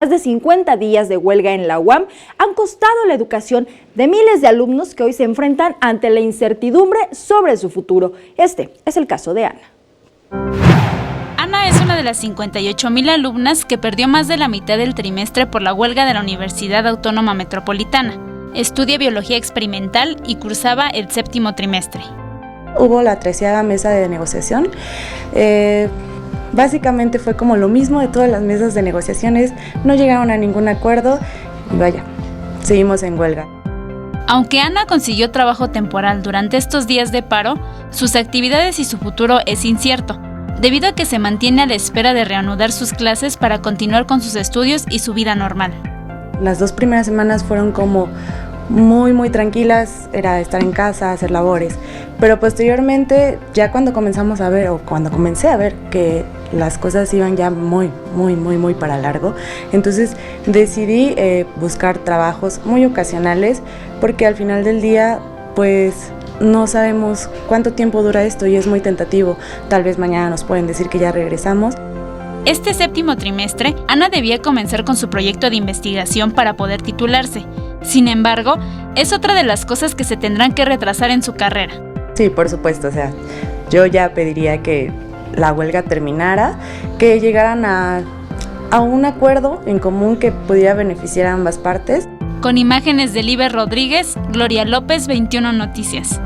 Más de 50 días de huelga en la UAM han costado la educación de miles de alumnos que hoy se enfrentan ante la incertidumbre sobre su futuro. Este es el caso de Ana. Ana es una de las 58,000 alumnas que perdió más de la mitad del trimestre por la huelga de la Universidad Autónoma Metropolitana. Estudia biología experimental y cursaba el 7º trimestre. Hubo la 13ª mesa de negociación. Básicamente fue como lo mismo de todas las mesas de negociaciones, no llegaron a ningún acuerdo y vaya, seguimos en huelga. Aunque Ana consiguió trabajo temporal durante estos días de paro, sus actividades y su futuro es incierto, debido a que se mantiene a la espera de reanudar sus clases para continuar con sus estudios y su vida normal. Las 2 primeras semanas fueron como muy tranquilas, era estar en casa, hacer labores, pero posteriormente ya cuando comenzamos a ver, o cuando comencé a ver que las cosas iban ya muy para largo, entonces decidí buscar trabajos muy ocasionales, porque al final del día pues no sabemos cuánto tiempo dura esto y es muy tentativo, tal vez mañana nos pueden decir que ya regresamos. Este 7º trimestre, Ana debía comenzar con su proyecto de investigación para poder titularse. Sin embargo, es otra de las cosas que se tendrán que retrasar en su carrera. Sí, por supuesto, o sea, yo ya pediría que la huelga terminara, que llegaran a un acuerdo en común que pudiera beneficiar a ambas partes. Con imágenes de Liber Rodríguez, Gloria López, 21 Noticias.